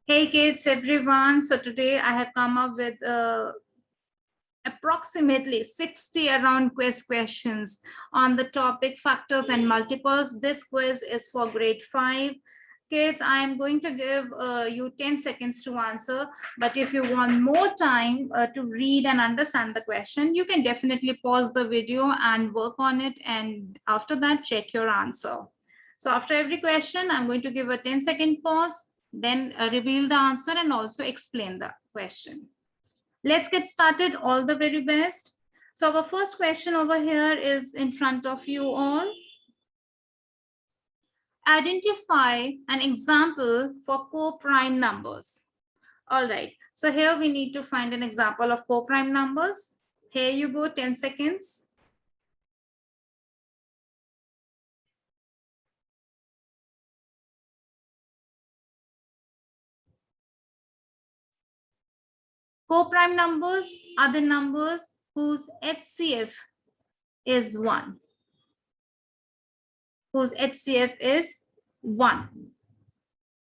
Hey kids, everyone. So today I have come up with approximately 60 around quiz questions on the topic factors and multiples. This quiz is for grade 5. Kids, I am going to give you 10 seconds to answer. But if you want more time to read and understand the question, you can definitely pause the video and work on it. And after that, check your answer. So after every question, I'm going to give a 10-second pause, then reveal the answer and also explain the question. Let's get started. All the very best. So our first question over here is in front of you all. Identify an example for co-prime numbers. All right. So here we need to find an example of co-prime numbers. Here you go, 10 seconds. Co-prime numbers are the numbers whose HCF is 1. Whose HCF is 1.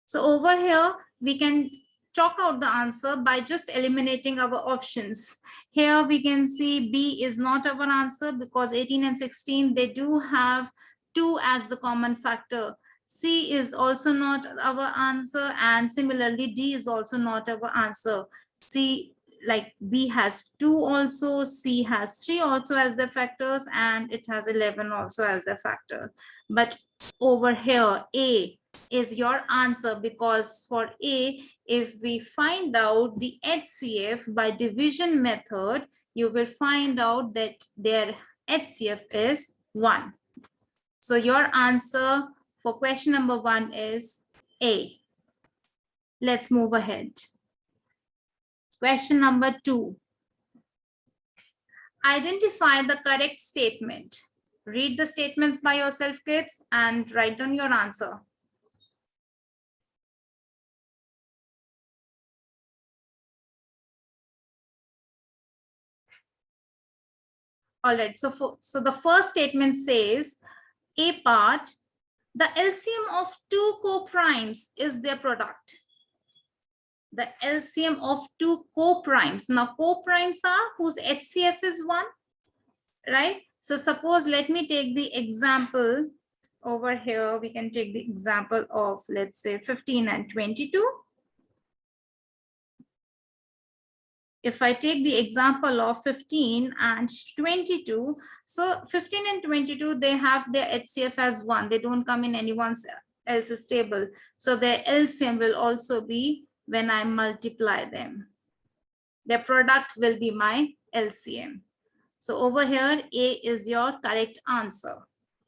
So over here, we can chalk out the answer by just eliminating our options. Here we can see B is not our answer because 18 and 16, they do have 2 as the common factor. C is also not our answer, and similarly D is also not our answer. C, like B has 2 also, C has 3 also as the factors, and it has 11 also as the factor. But over here, A is your answer, because for A, if we find out the HCF by division method, you will find out that their HCF is 1. So your answer for question number 1 is A. Let's move ahead. Question number 2. Identify the correct statement. Read the statements by yourself, kids, and write down your answer. All right, so the first statement says, A part, the LCM of 2 co-primes is their product. The LCM of 2 co-primes. Now, co-primes are whose HCF is 1, right? So suppose, let me take the example over here. We can take the example of, let's say, 15 and 22. If I take the example of 15 and 22, so 15 and 22, they have their HCF as 1. They don't come in anyone else's table. So their LCM will also be when I multiply them. Their product will be my LCM. So over here, A is your correct answer.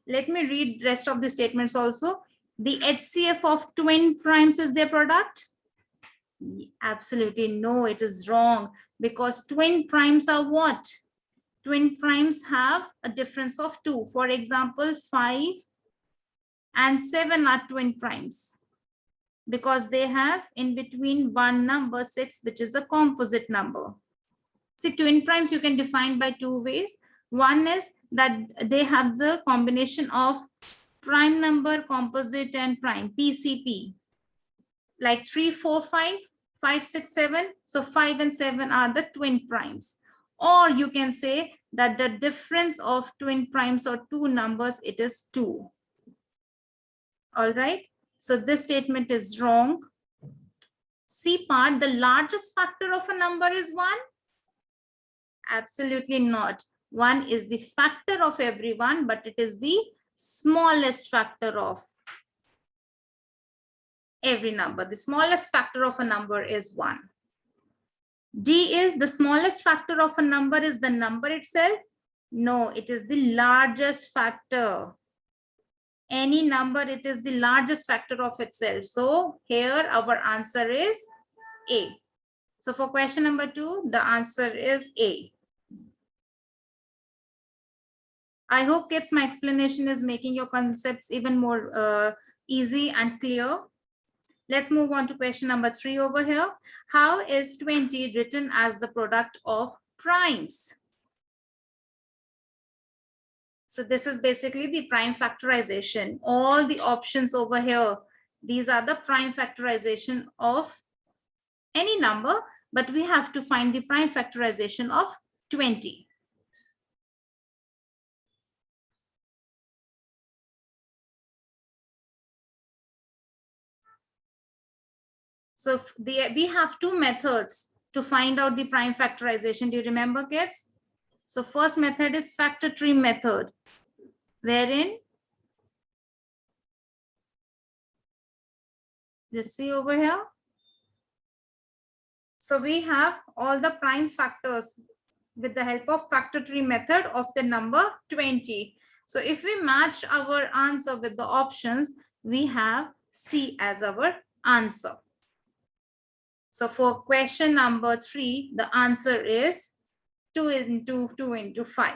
Let me read rest of the statements also. The HCF of twin primes is their product. Absolutely no, it is wrong, because twin primes are what? Twin primes have a difference of 2. For example, 5 and 7 are twin primes because they have in between one number 6, which is a composite number. See, twin primes you can define by 2 ways. One is that they have the combination of prime number, composite, and prime, PCP, like 3, 4, 5. 5, 6, 7. So 5 and 7 are the twin primes. Or you can say that the difference of twin primes or 2 numbers, it is 2. All right. So this statement is wrong. C part, the largest factor of a number is 1. Absolutely not. 1 is the factor of everyone, but it is the smallest factor of every number. The smallest factor of a number is 1. D is the smallest factor of a number is the number itself. No, it is the largest factor. Any number, it is the largest factor of itself. So here our answer is A. So for question number 2, the answer is A. I hope, kids, my explanation is making your concepts even more easy and clear. Let's move on to question number 3 over here. How is 20 written as the product of primes? So this is basically the prime factorization. All the options over here, these are the prime factorization of any number, but we have to find the prime factorization of 20. So we have two methods to find out the prime factorization. Do you remember, kids? So first method is factor tree method, wherein, just see over here. So we have all the prime factors with the help of factor tree method of the number 20. So if we match our answer with the options, we have C as our answer. So for question number 3, the answer is 2 into 5.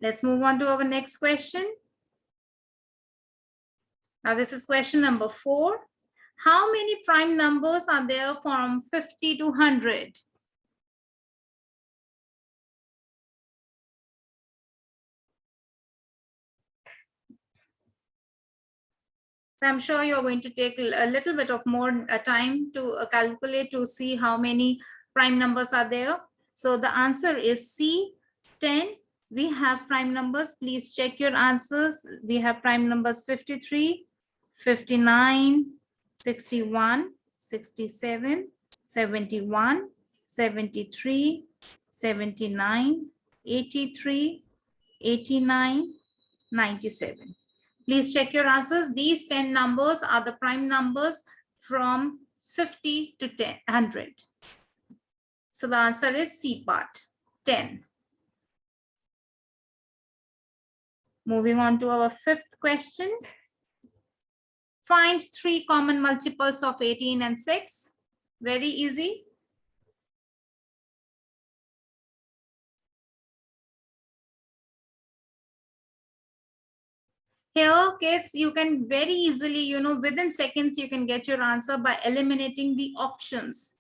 Let's move on to our next question. Now this is question number 4. How many prime numbers are there from 50 to 100? So I'm sure you're going to take a little bit of more time to calculate to see how many prime numbers are there. So the answer is C, 10. We have prime numbers. Please check your answers. We have prime numbers 53, 59, 61, 67, 71, 73, 79, 83, 89, 97. Please check your answers. These 10 numbers are the prime numbers from 50 to 100. So the answer is C part, 10. Moving on to our 5th question. Find 3 common multiples of 18 and 6. Very easy. Here, kids, you can very easily, within seconds, you can get your answer by eliminating the options.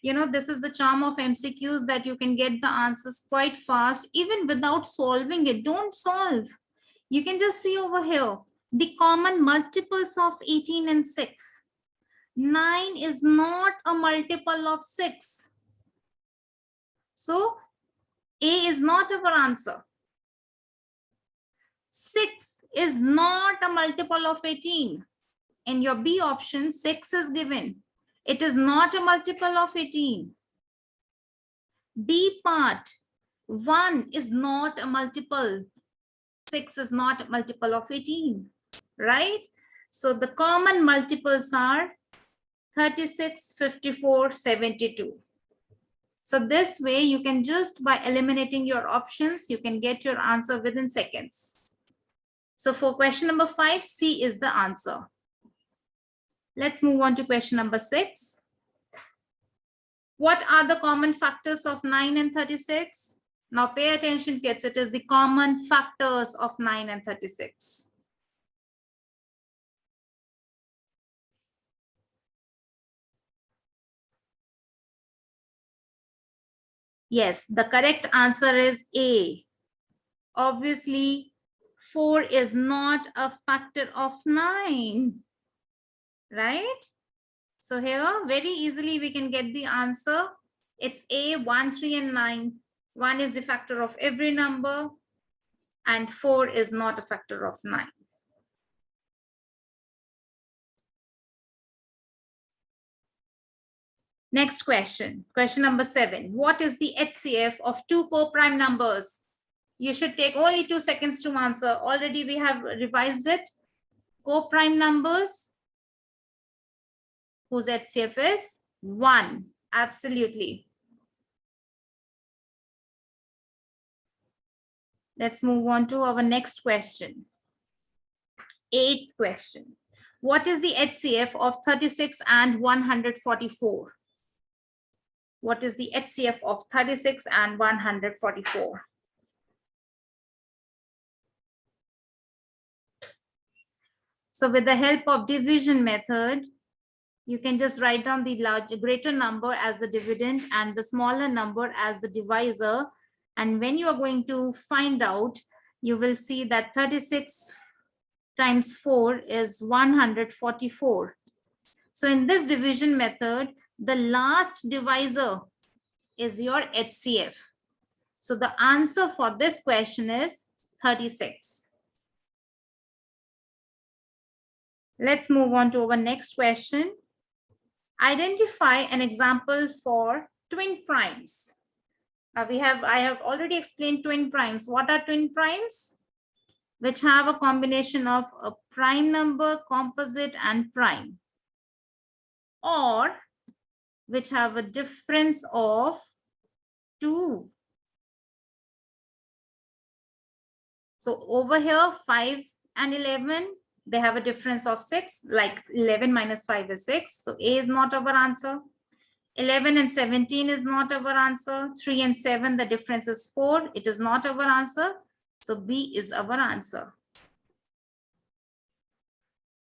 This is the charm of MCQs, that you can get the answers quite fast, even without solving it. Don't solve. You can just see over here, the common multiples of 18 and 6. 9 is not a multiple of 6. So, A is not our answer. 6 is not a multiple of 18. In your B option, 6 is given. It is not a multiple of 18. D part, 1 is not a multiple. 6 is not a multiple of 18, right? So the common multiples are 36, 54, 72. So this way you can just, by eliminating your options, you can get your answer within seconds. So for question number 5, C is the answer. Let's move on to question number 6. What are the common factors of 9 and 36? Now pay attention, kids. It is the common factors of 9 and 36. Yes, the correct answer is A. Obviously, 4 is not a factor of 9, right? So here, very easily we can get the answer. It's A, 1, 3, and 9. 1 is the factor of every number, and 4 is not a factor of 9. Next question, question number 7. What is the HCF of 2 co-prime numbers? You should take only 2 seconds to answer. Already we have revised it. Co-prime numbers, whose HCF is 1. Absolutely. Let's move on to our next question. 8th question. What is the HCF of 36 and 144? What is the HCF of 36 and 144? So with the help of division method, you can just write down the greater number as the dividend and the smaller number as the divisor. And when you are going to find out, you will see that 36 times 4 is 144. So in this division method, the last divisor is your HCF. So the answer for this question is 36. Let's move on to our next question. Identify an example for twin primes. I have already explained twin primes. What are twin primes? Which have a combination of a prime number, composite, and prime. Or which have a difference of 2. So over here, 5 and 11, they have a difference of 6, like 11 minus 5 is 6. So A is not our answer. 11 and 17 is not our answer. 3 and 7, the difference is 4. It is not our answer. So B is our answer.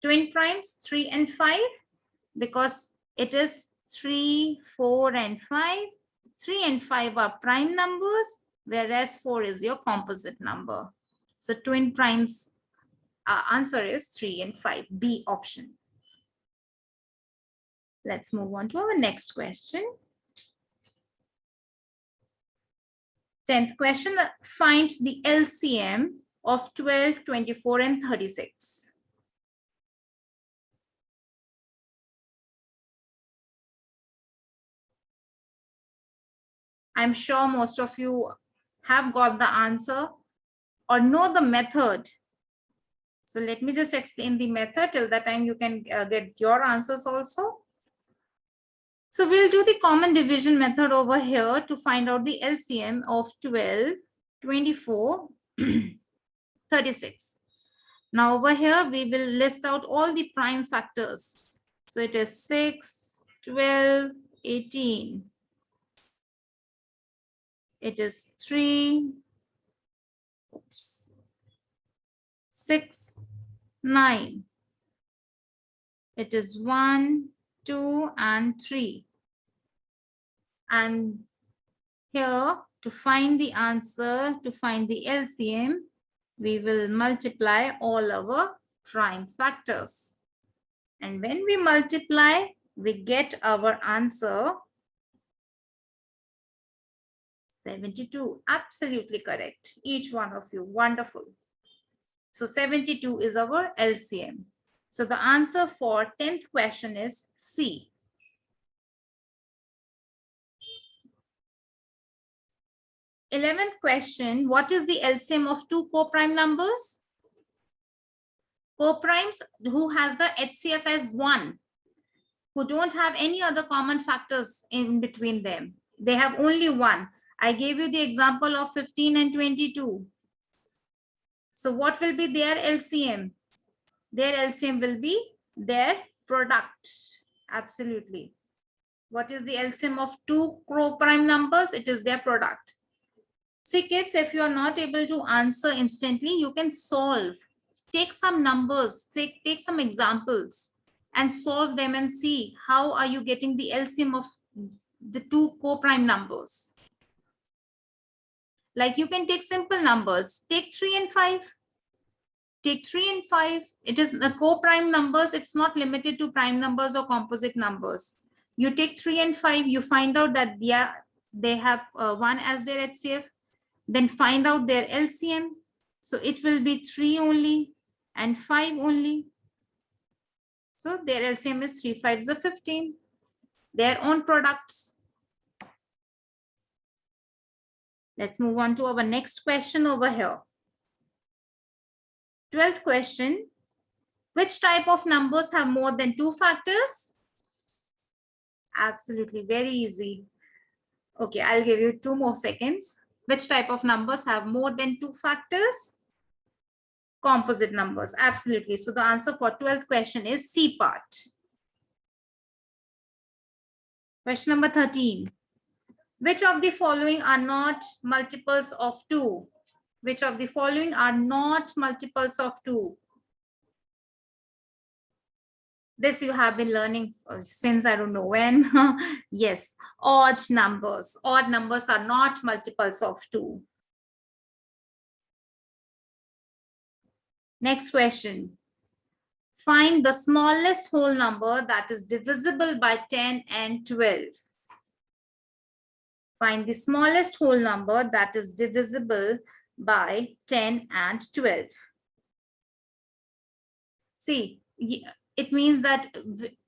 Twin primes, 3 and 5, because it is 3, 4, and 5. 3 and 5 are prime numbers, whereas 4 is your composite number. So twin primes, our answer is 3 and 5, B option. Let's move on to our next question. 10th question, find the LCM of 12, 24, and 36. I'm sure most of you have got the answer or know the method. So let me just explain the method. Till that time you can get your answers also. So we'll do the common division method over here to find out the LCM of 12, 24, 36. Now over here, we will list out all the prime factors. So it is 6, 12, 18. It is 3, 6, 9. It is 1, 2, and 3. And here, to find the answer, to find the LCM, we will multiply all our prime factors. And when we multiply, we get our answer 72. Absolutely correct. Each one of you. Wonderful. So 72 is our LCM. So the answer for 10th question is C. 11th question, what is the LCM of two co-prime numbers? Co-primes who has the HCF as 1, who don't have any other common factors in between them. They have only 1. I gave you the example of 15 and 22. So what will be their LCM? Their LCM will be their product. Absolutely. What is the LCM of two co-prime numbers? It is their product. See kids, if you are not able to answer instantly, you can solve. Take some numbers, take some examples and solve them and see how are you getting the LCM of the two co-prime numbers. Like you can take simple numbers, take 3 and 5. Take 3 and 5. It is the co-prime numbers. It's not limited to prime numbers or composite numbers. You take 3 and 5, you find out that they have 1 as their HCF. Then find out their LCM. So it will be 3 only and 5 only. So their LCM is 3 5s are 15. Their own products. Let's move on to our next question over here. 12th question. Which type of numbers have more than 2 factors? Absolutely, very easy. Okay, I'll give you 2 more seconds. Which type of numbers have more than 2 factors? Composite numbers, absolutely. So the answer for 12th question is C part. Question number 13. Which of the following are not multiples of 2? Which of the following are not multiples of 2? This you have been learning since I don't know when. Yes, odd numbers. Odd numbers are not multiples of 2. Next question. Find the smallest whole number that is divisible by 10 and 12. Find the smallest whole number that is divisible by 10 and 12. See, it means that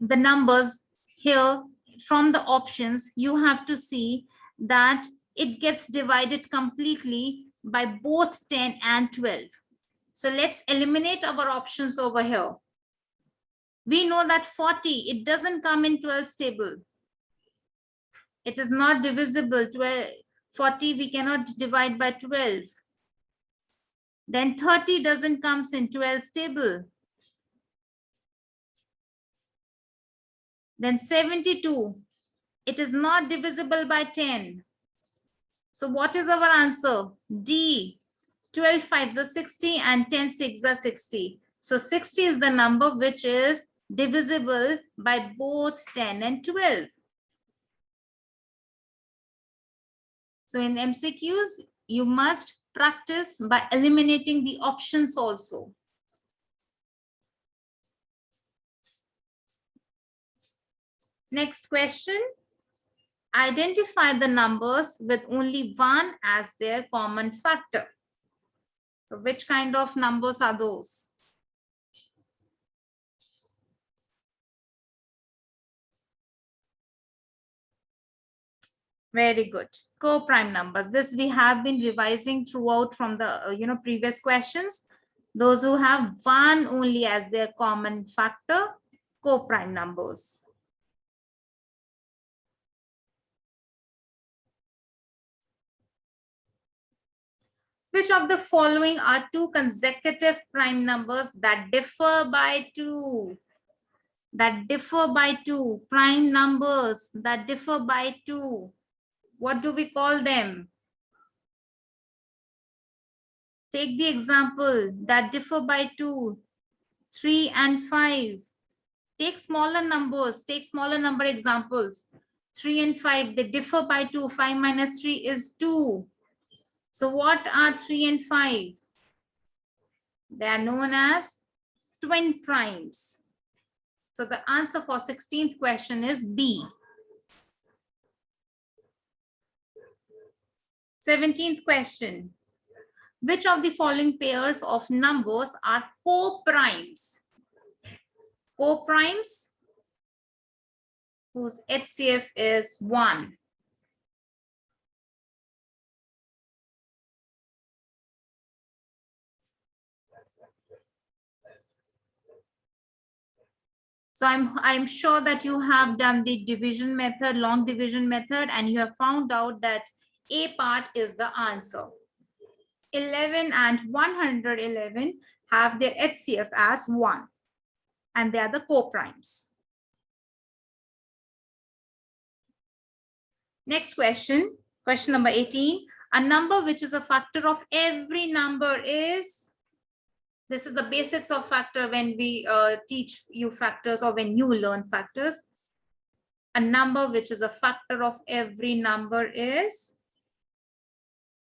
the numbers here from the options, you have to see that it gets divided completely by both 10 and 12. So let's eliminate our options over here. We know that 40, it doesn't come in 12's table. It is not divisible. 40 we cannot divide by 12. Then 30 doesn't come in 12's table. Then 72, it is not divisible by 10. So what is our answer? D. 12 5s are 60 and 10 6s are 60. So 60 is the number which is divisible by both 10 and 12. So in MCQs, you must practice by eliminating the options also. Next question. Identify the numbers with only 1 as their common factor. So which kind of numbers are those? Very good. Co-prime numbers. This we have been revising throughout from the previous questions. Those who have 1 only as their common factor, co-prime numbers. Which of the following are two consecutive prime numbers that differ by 2? That differ by 2. Prime numbers that differ by 2. What do we call them? Take the example that differ by 2. 3 and 5. Take smaller numbers. Take smaller number examples. 3 and 5, they differ by 2. 5 minus 3 is 2. So what are 3 and 5? They are known as twin primes. So the answer for 16th question is B. 17th question. Which of the following pairs of numbers are co-primes? Co-primes whose HCF is 1. So I'm sure that you have done the division method, long division method, and you have found out that A part is the answer. 11 and 111 have their HCF as 1, and they are the co-primes. Next question, question number 18. A number which is a factor of every number is... This is the basics of factor when we teach you factors or when you learn factors. A number which is a factor of every number is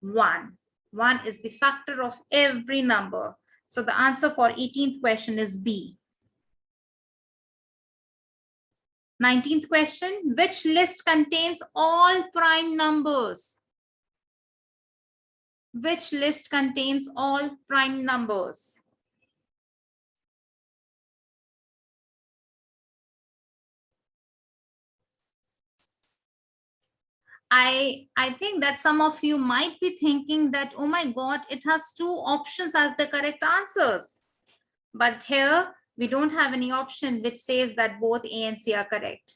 1. 1 is the factor of every number. So the answer for 18th question is B. 19th question. Which list contains all prime numbers? Which list contains all prime numbers? I think that some of you might be thinking that, oh my God, it has 2 options as the correct answers. But here we don't have any option which says that both A and C are correct.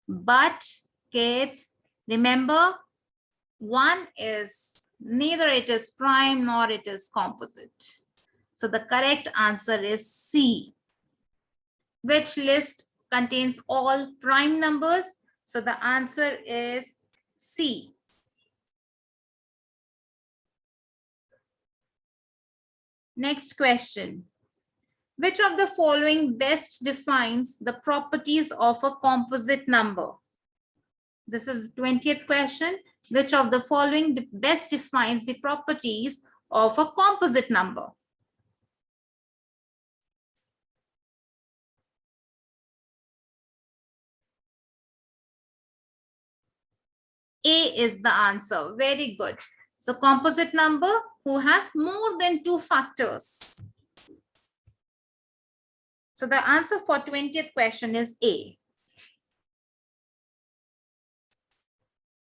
But kids, remember, 1 is neither it is prime nor it is composite. So the correct answer is C. Which list contains all prime numbers? So the answer is C. Next question. Which of the following best defines the properties of a composite number? This is the 20th question. Which of the following best defines the properties of a composite number? A is the answer. Very good. So composite number who has more than 2 factors. So the answer for 20th question is A.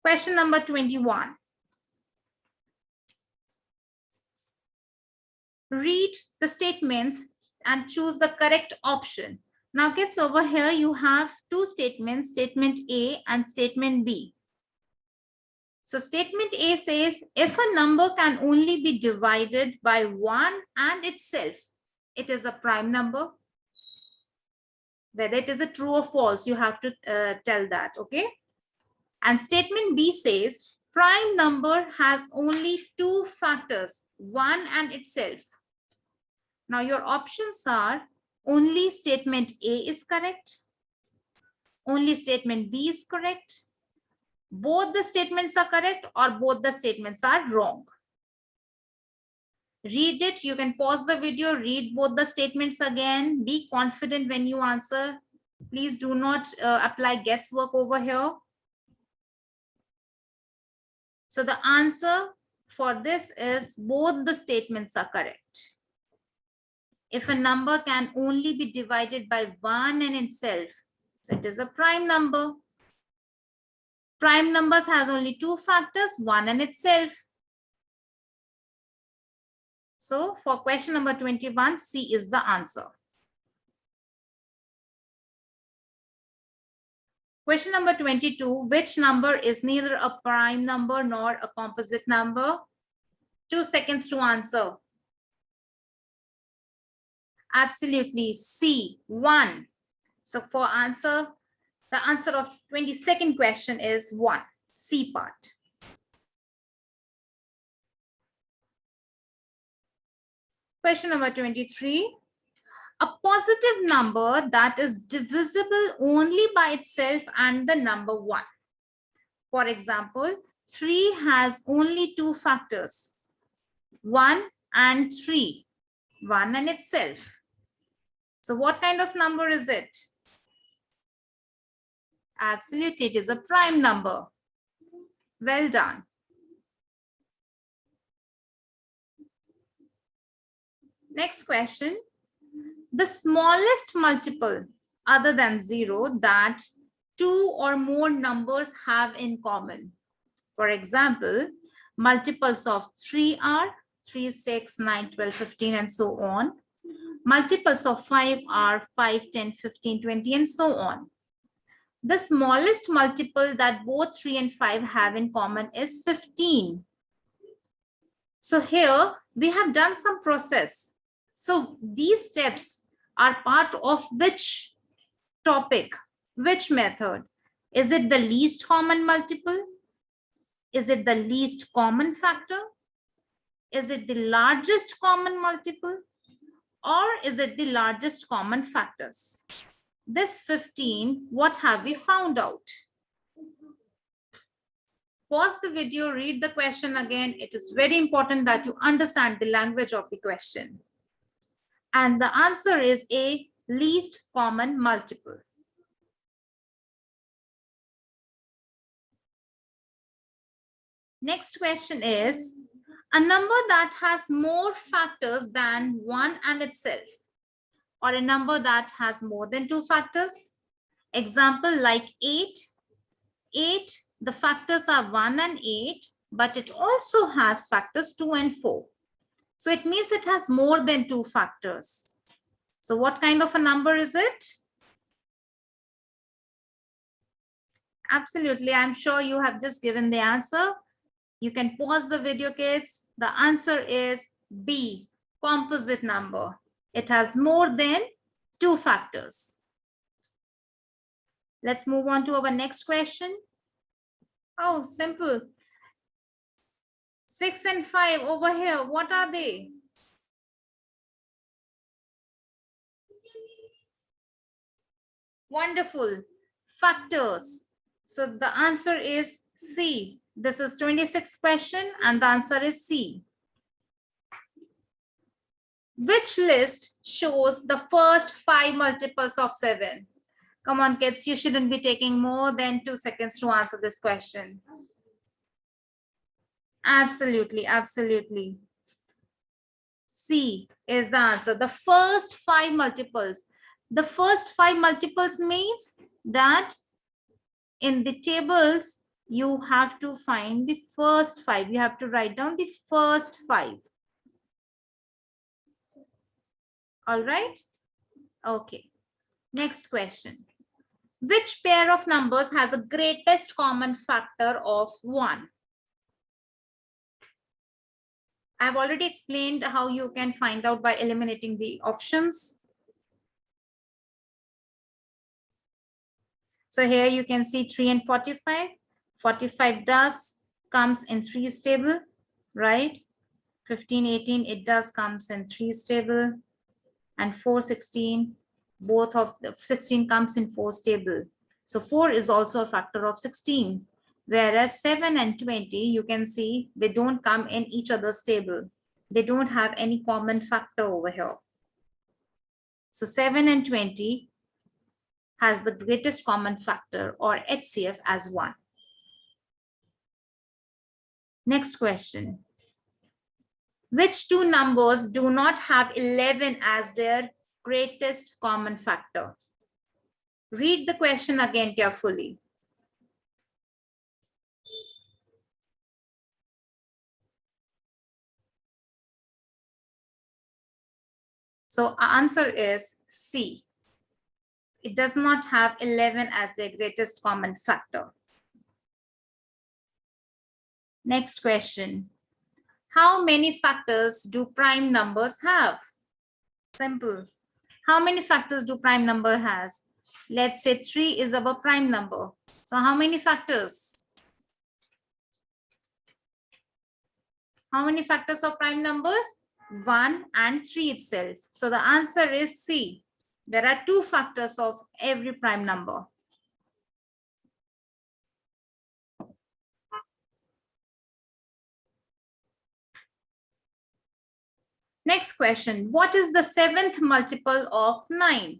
Question number 21. Read the statements and choose the correct option. Now kids, over here you have two statements, statement A and statement B. So statement A says, if a number can only be divided by 1 and itself, it is a prime number. Whether it is a true or false, you have to tell that, okay? And statement B says, prime number has only 2 factors, 1 and itself. Now your options are only statement A is correct, only statement B is correct, both the statements are correct, or both the statements are wrong. Read it. You can pause the video, read both the statements again. Be confident when you answer. Please do not apply guesswork over here. So the answer for this is both the statements are correct. If a number can only be divided by 1 and itself, so it is a prime number. Prime numbers has only 2 factors, 1 and itself. So for question number 21, C is the answer. Question number 22, which number is neither a prime number nor a composite number? 2 seconds to answer. Absolutely, C, 1. So for answer, the answer of 22nd question is 1, C part. Question number 23. A positive number that is divisible only by itself and the number 1. For example, 3 has only 2 factors, 1 and 3, 1 and itself. So what kind of number is it? Absolutely, it is a prime number. Well done. Next question. The smallest multiple other than 0 that 2 or more numbers have in common. For example, multiples of 3 are 3, 6, 9, 12, 15, and so on. Multiples of 5 are 5, 10, 15, 20, and so on. The smallest multiple that both 3 and 5 have in common is 15. So here we have done some process. So these steps are part of which topic, which method? Is it the least common multiple? Is it the least common factor? Is it the largest common multiple? Or is it the largest common factors? This 15, what have we found out? Pause the video, read the question again. It is very important that you understand the language of the question. And the answer is A, least common multiple. Next question is, a number that has more factors than 1 and itself, or a number that has more than 2 factors. Example like 8. 8, the factors are 1 and 8, but it also has factors 2 and 4. So it means it has more than 2 factors. So what kind of a number is it? Absolutely, I'm sure you have just given the answer. You can pause the video, kids. The answer is B, composite number. It has more than 2 factors. Let's move on to our next question. Oh, simple. 6 and 5 over here, what are they? Wonderful. Factors. So the answer is C. This is 26th question and the answer is C. Which list shows the first 5 multiples of 7? Come on, kids, you shouldn't be taking more than 2 seconds to answer this question. Absolutely, absolutely. C is the answer. The first 5 multiples. The first 5 multiples means that in the tables, you have to find the first 5. You have to write down the first 5. All right. Okay. Next question. Which pair of numbers has a greatest common factor of 1? I've already explained how you can find out by eliminating the options. So here you can see 3 and 45. 45 does comes in 3's table, right? 15, 18, it does comes in 3's table. And 4, 16, both of the 16 comes in 4's table. So 4 is also a factor of 16. Whereas 7 and 20, you can see they don't come in each other's table. They don't have any common factor over here. So 7 and 20 has the greatest common factor or HCF as 1. Next question. Which two numbers do not have 11 as their greatest common factor? Read the question again carefully. So our answer is C. It does not have 11 as their greatest common factor. Next question. How many factors do prime numbers have? Simple. How many factors do prime number has? Let's say 3 is our prime number. So how many factors? How many factors of prime numbers? 1 and 3 itself. So the answer is C. There are 2 factors of every prime number. Next question. What is the 7th multiple of 9?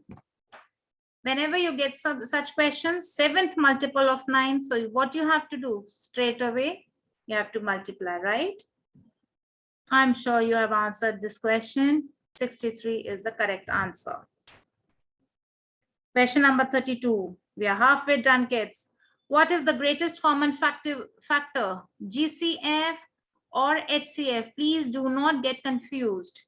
Whenever you get such questions, 7th multiple of 9. So what you have to do straight away, you have to multiply, right? I'm sure you have answered this question. 63 is the correct answer. Question number 32. We are halfway done, kids. What is the greatest common factor, GCF or HCF? Please do not get confused.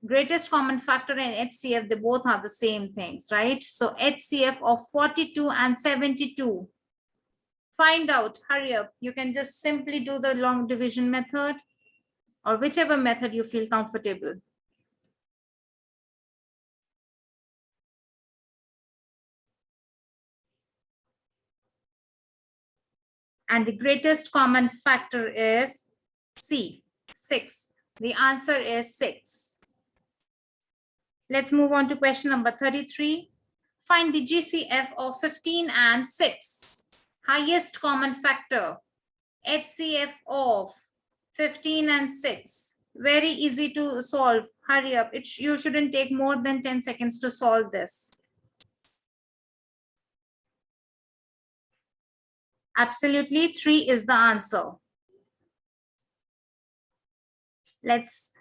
Greatest common factor and HCF, they both are the same things, right? So HCF of 42 and 72. Find out, hurry up. You can just simply do the long division method or whichever method you feel comfortable. And the greatest common factor is C, 6. The answer is 6. Let's move on to question number 33. Find the GCF of 15 and 6. Highest common factor, HCF of 15 and 6. Very easy to solve. Hurry up. You shouldn't take more than 10 seconds to solve this. Absolutely, 3 is the answer. Let's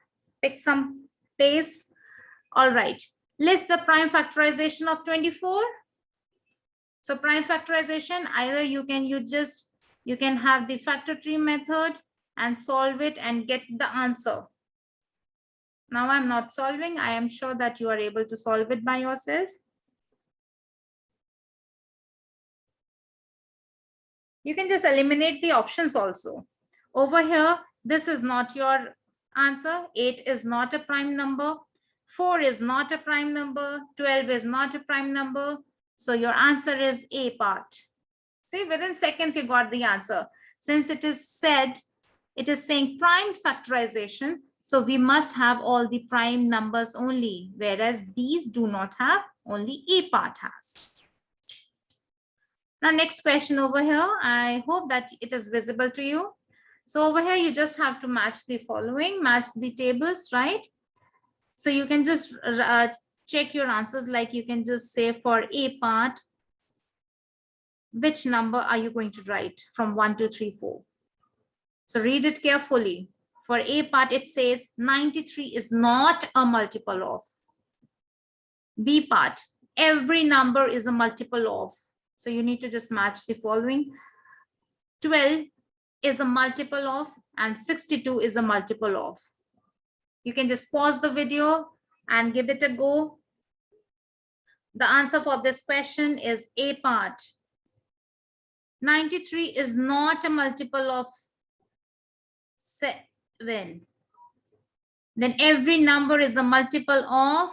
pick some pace. All right. List the prime factorization of 24. So prime factorization, either you can have the factor tree method and solve it and get the answer. Now I'm not solving. I am sure that you are able to solve it by yourself. You can just eliminate the options also. Over here, this is not your answer. 8 is not a prime number. 4 is not a prime number. 12 is not a prime number. So your answer is A part. See, within seconds you got the answer. Since it is saying prime factorization, so we must have all the prime numbers only, whereas these do not have, only A part has. Now, next question over here. I hope that it is visible to you. So over here, you just have to match the following, match the tables, right? So you can just check your answers, like you can just say for A part, which number are you going to write from 1, 2, 3, 4? So read it carefully. For A part, it says 93 is not a multiple of. B part, every number is a multiple of. So you need to just match the following. 12 is a multiple of and 62 is a multiple of. You can just pause the video and give it a go. The answer for this question is A part. 93 is not a multiple of 7. Then every number is a multiple of,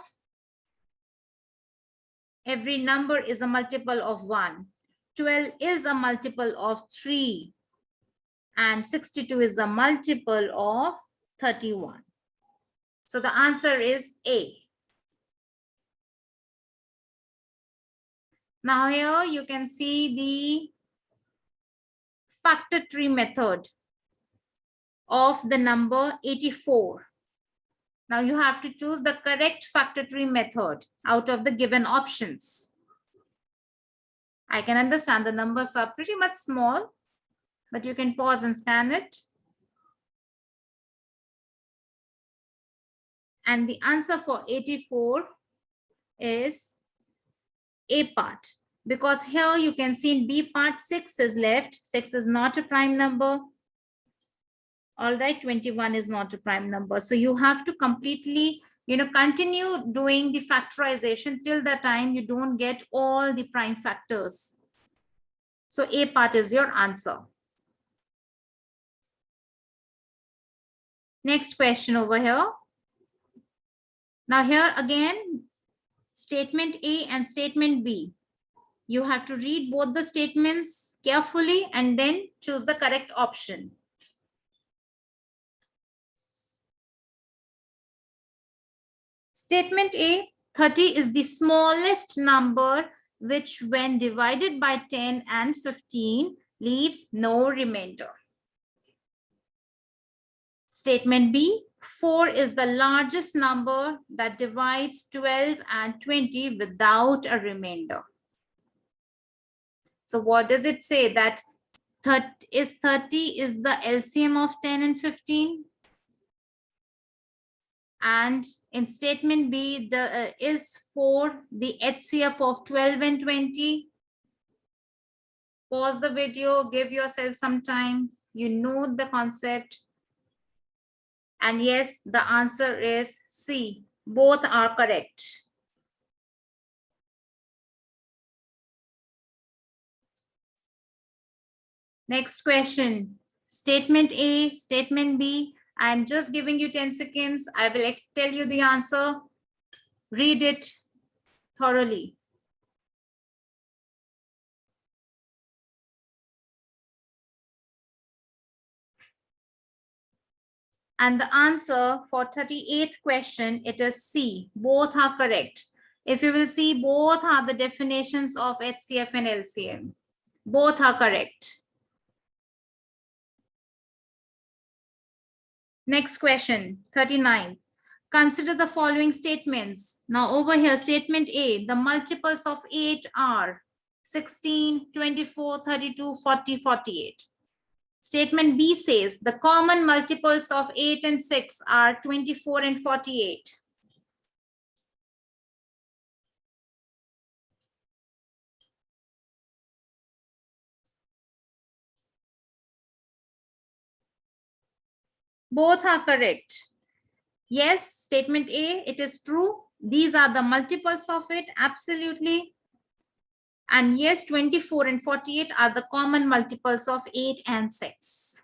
every number is a multiple of 1. 12 is a multiple of 3. And 62 is a multiple of 31. So the answer is A. Now here you can see the factor tree method of the number 84. Now you have to choose the correct factor tree method out of the given options. I can understand the numbers are pretty much small, but you can pause and scan it. And the answer for 84 is A part, because here you can see in B part 6 is left. 6 is not a prime number. All right, 21 is not a prime number. So you have to completely, continue doing the factorization till the time you don't get all the prime factors. So A part is your answer. Next question over here. Now here again, statement A and statement B. You have to read both the statements carefully and then choose the correct option. Statement A, 30 is the smallest number which when divided by 10 and 15 leaves no remainder. Statement B, 4 is the largest number that divides 12 and 20 without a remainder. So what does it say? That 30 is the LCM of 10 and 15? And in statement B, the is 4 the HCF of 12 and 20? Pause the video, give yourself some time. You know the concept. And yes, the answer is C. Both are correct. Next question. Statement A, statement B. I'm just giving you 10 seconds. I will tell you the answer. Read it thoroughly. And the answer for 38th question, it is C. Both are correct. If you will see, both are the definitions of HCF and LCM. Both are correct. Next question, 39. Consider the following statements. Now over here, statement A, the multiples of 8 are 16, 24, 32, 40, 48. Statement B says the common multiples of 8 and 6 are 24 and 48. Both are correct. Yes, statement A, it is true. These are the multiples of it, absolutely. And yes, 24 and 48 are the common multiples of 8 and 6.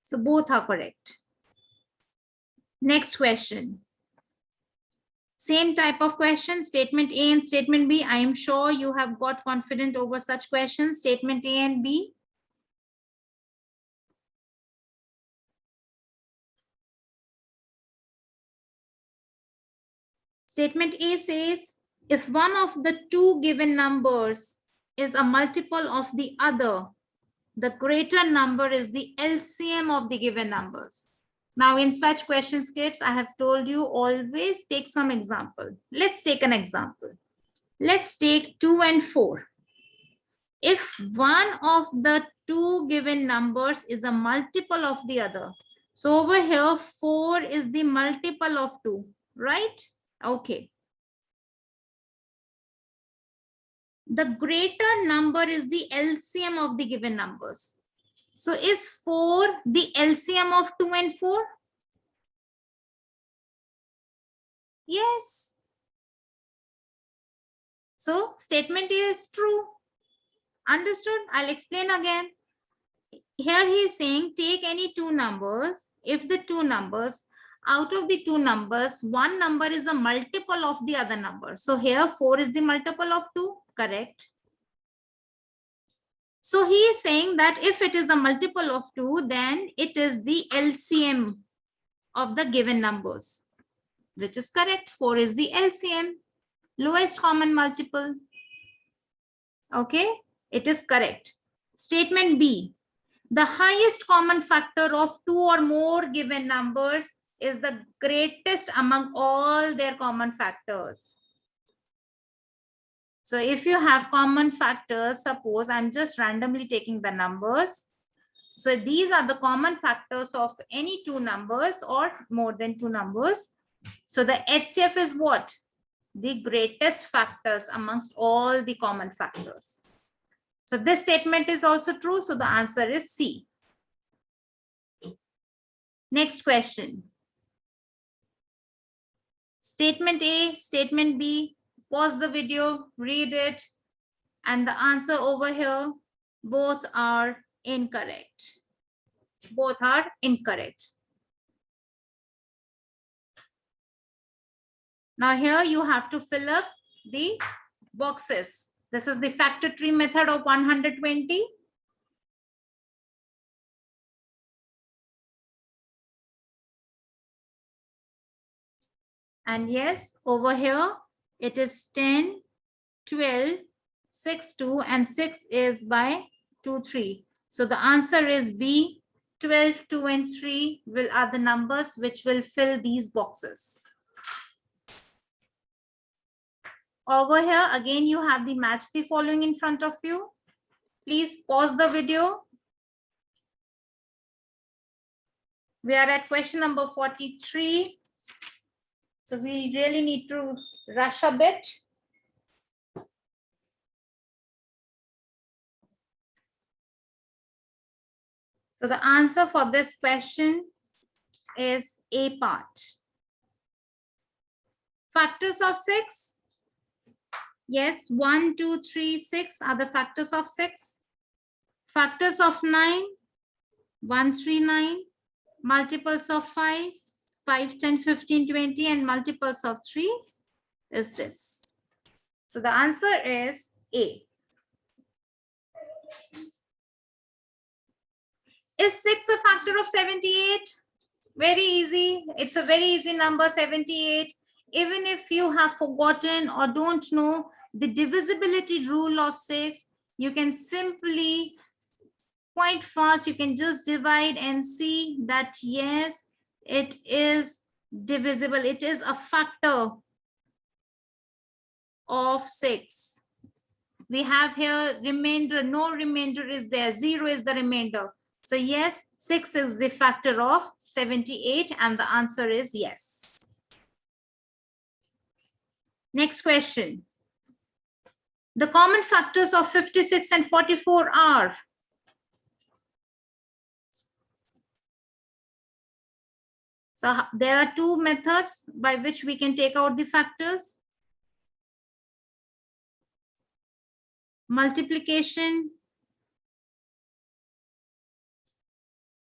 So both are correct. Next question. Same type of question, statement A and statement B. I am sure you have got confident over such questions, statement A and B. Statement A says, if one of the two given numbers is a multiple of the other, the greater number is the LCM of the given numbers. Now, in such questions, kids, I have told you always take some example. Let's take an example. Let's take 2 and 4. if one of the two given numbers is a multiple of the other. So over here, 4 is the multiple of 2, right? Okay. The greater number is the LCM of the given numbers. So is 4 the LCM of 2 and 4? Yes. So statement is true. Understood? I'll explain again. Here he is saying take any two numbers. If the two numbers, out of the two numbers, one number is a multiple of the other number. So here 4 is the multiple of 2, correct? So he is saying that if it is the multiple of 2, then it is the LCM of the given numbers, which is correct. 4 is the LCM, lowest common multiple. Okay, it is correct. Statement B. The highest common factor of two or more given numbers is the greatest among all their common factors. So if you have common factors, suppose I'm just randomly taking the numbers. So these are the common factors of any two numbers or more than two numbers. So the HCF is what? The greatest factors amongst all the common factors. So this statement is also true. So the answer is C. Next question. Statement A, statement B, pause the video, read it, and the answer over here, both are incorrect. Both are incorrect. Now here you have to fill up the boxes. This is the factor tree method of 120. And yes, over here, it is 10, 12, 6, 2, and 6 is by 2, 3. So the answer is B, 12, 2, and 3 are the numbers which will fill these boxes. Over here, again, you have the match the following in front of you. Please pause the video. We are at question number 43. So we really need to rush a bit. So the answer for this question is A part. Factors of 6. Yes, 1, 2, 3, 6 are the factors of 6. Factors of 9, 1, 3, 9. Multiples of 5, 5, 10, 15, 20, and multiples of 3 is this. So the answer is A. Is 6 a factor of 78? Very easy. It's a very easy number, 78. Even if you have forgotten or don't know the divisibility rule of 6, you can simply, quite fast, you can just divide and see that yes, it is divisible. It is a factor of 6. We have here remainder, no remainder is there, 0 is the remainder. So yes, 6 is the factor of 78 and the answer is yes. Next question. The common factors of 56 and 44 are? So there are two methods by which we can take out the factors. Multiplication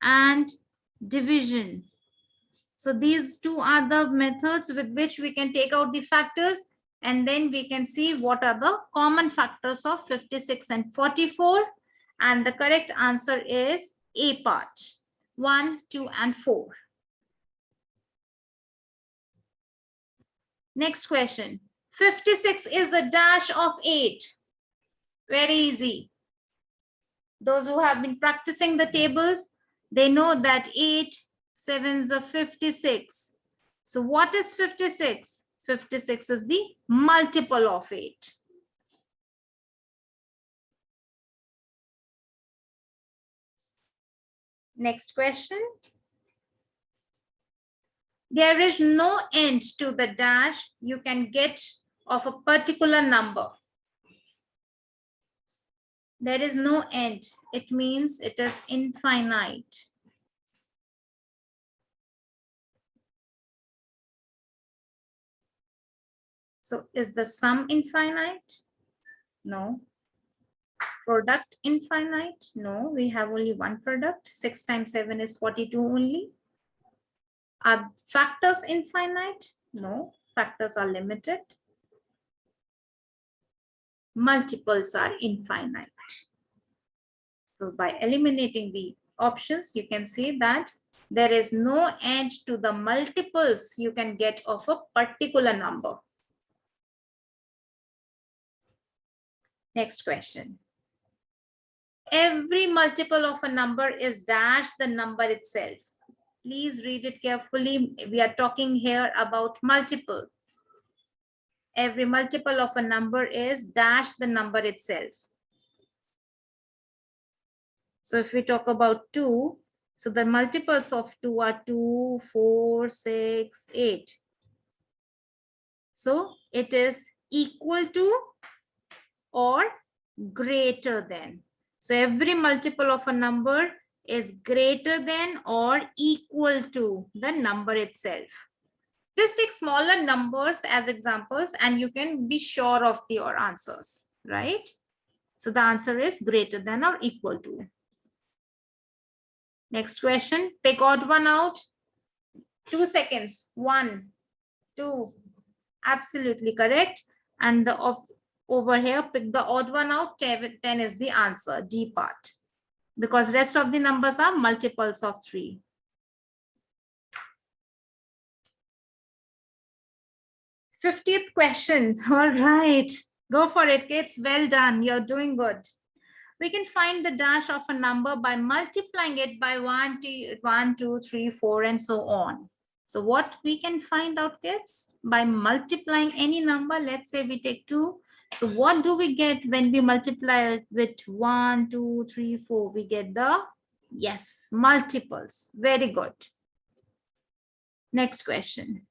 and division. So these two are the methods with which we can take out the factors, and then we can see what are the common factors of 56 and 44. And the correct answer is A part, 1, 2, and 4. Next question. 56 is a dash of 8. Very easy. Those who have been practicing the tables, they know that 8 sevens are 56. So what is 56? 56 is the multiple of 8. Next question. There is no end to the dash you can get of a particular number. There is no end. It means it is infinite. So is the sum infinite? No. Product infinite? No, we have only one product. 6 times 7 is 42 only. Are factors infinite? No, factors are limited. Multiples are infinite. So by eliminating the options, you can see that there is no end to the multiples you can get of a particular number. Next question. Every multiple of a number is dash the number itself. Please read it carefully. We are talking here about multiple. Every multiple of a number is dash the number itself. So if we talk about 2, so the multiples of 2 are 2, 4, 6, 8. So it is equal to or greater than. So every multiple of a number is greater than or equal to the number itself. Just take smaller numbers as examples and you can be sure of your answers, right? So the answer is greater than or equal to. Next question, pick odd one out. 2 seconds. 1, 2. Absolutely correct. And the over here, pick the odd one out. 10 is the answer, D part. Because rest of the numbers are multiples of 3. Fiftieth question. All right. Go for it, kids. Well done. You're doing good. We can find the dash of a number by multiplying it by 1, 2, 3, 4, and so on. So what we can find out, kids? By multiplying any number, let's say we take 2. So what do we get when we multiply it with 1, 2, 3, 4? We get the, yes, multiples. Very good. Next question.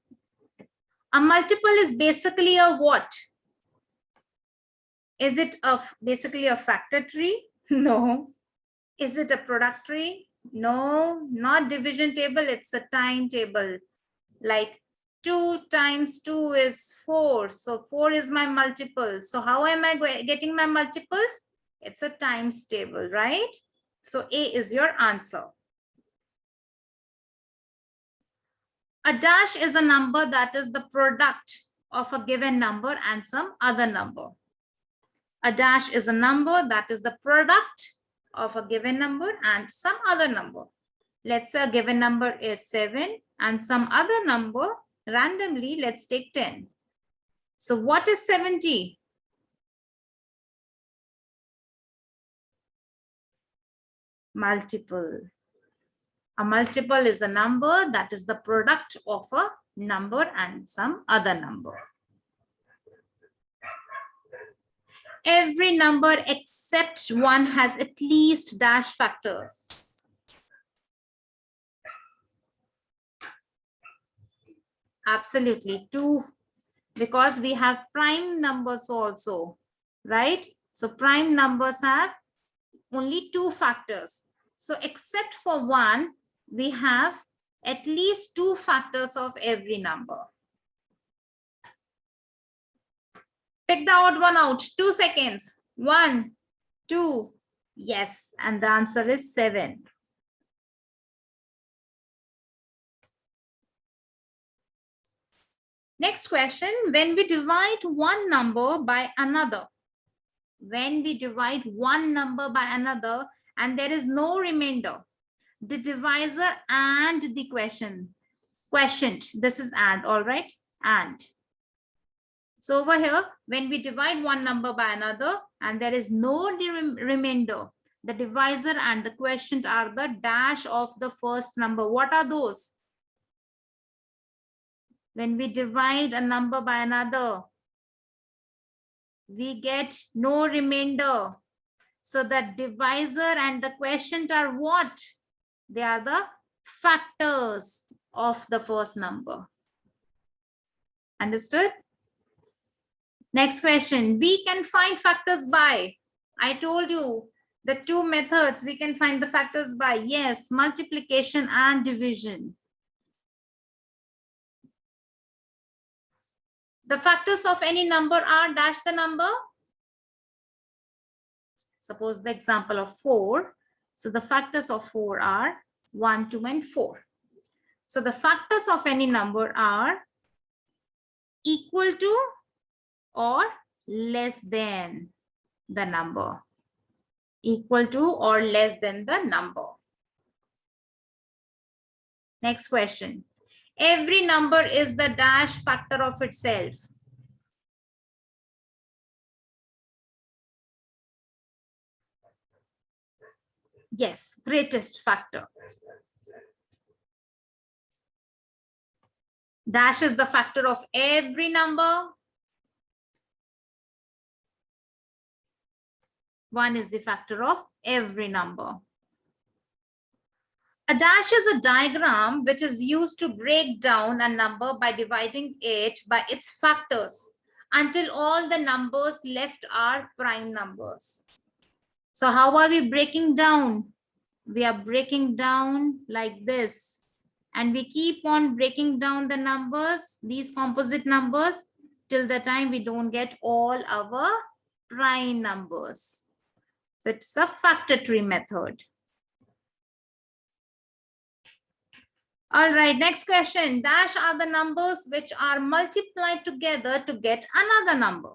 A multiple is basically a what? Is it basically a factor tree? No. Is it a product tree? No, not division table. It's a time table. Like 2 times 2 is 4. So 4 is my multiple. So how am I getting my multiples? It's a times table, right? So A is your answer. A dash is a number that is the product of a given number and some other number. A dash is a number that is the product of a given number and some other number. Let's say a given number is 7 and some other number randomly, let's take 10. So what is 70? Multiple. A multiple is a number that is the product of a number and some other number. Every number except 1 has at least dash factors. Absolutely, 2, because we have prime numbers also, right? So prime numbers have only 2 factors. So except for 1, we have at least 2 factors of every number. Pick the odd one out. 2 seconds. 1, 2. Yes, and the answer is 7. Next question. When we divide one number by another, when we divide one number by another and there is no remainder, the divisor and the quotient, this is and, all right, and. So over here, when we divide one number by another and there is no remainder, the divisor and the quotient are the dash of the first number. What are those? When we divide a number by another, we get no remainder. So the divisor and the quotient are what? They are the factors of the first number. Understood? Next question. We can find factors by. I told you the two methods we can find the factors by. Yes, multiplication and division. The factors of any number are dash the number. Suppose the example of 4. So the factors of 4 are 1, 2, and 4. So the factors of any number are equal to or less than the number. Equal to or less than the number. Next question. Every number is the dash factor of itself. Yes, greatest factor. Dash is the factor of every number. 1 is the factor of every number. A dash is a diagram which is used to break down a number by dividing it by its factors until all the numbers left are prime numbers. So how are we breaking down? We are breaking down like this. And we keep on breaking down the numbers, these composite numbers, till the time we don't get all our prime numbers. So it's a factor tree method. All right, next question. Dash are the numbers which are multiplied together to get another number.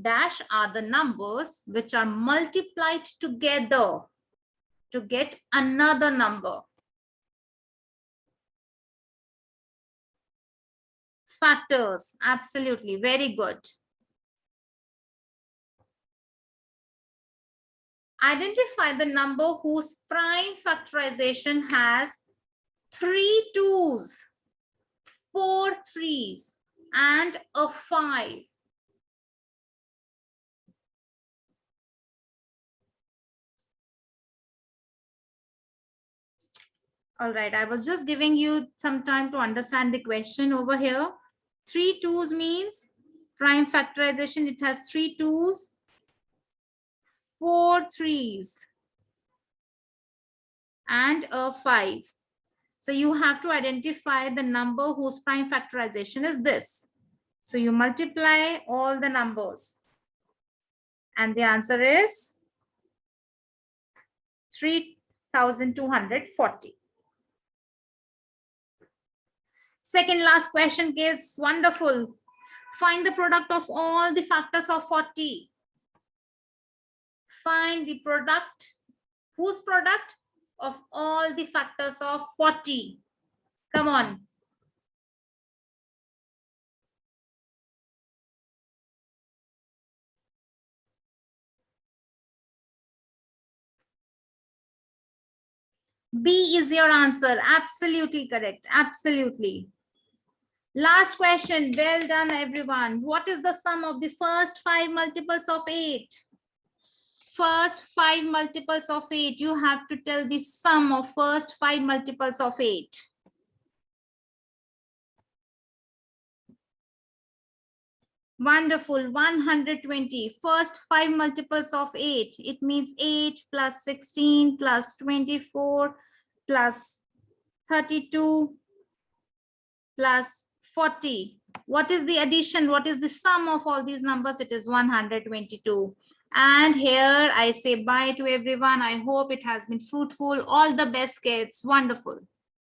Dash are the numbers which are multiplied together to get another number. Factors, absolutely, very good. Identify the number whose prime factorization has 3 2s, 4 3s, and a 5. All right, I was just giving you some time to understand the question over here. 3 2s means prime factorization. It has 3 2s, 4 3s, and a 5. So you have to identify the number whose prime factorization is this. So you multiply all the numbers. And the answer is 3,240. Second last question is wonderful. Find the product of all the factors of 40. Find the product. Whose product? Of all the factors of 40. Come on. B is your answer. Absolutely correct. Absolutely. Last question. Well done, everyone. What is the sum of the first 5 multiples of 8? First 5 multiples of 8. You have to tell the sum of first 5 multiples of 8. Wonderful. 120. First 5 multiples of 8. It means 8 plus 16 plus 24 plus 32 plus 40. What is the addition? What is the sum of all these numbers? It is 122. And here I say bye to everyone. I hope it has been fruitful. All the best, kids. Wonderful.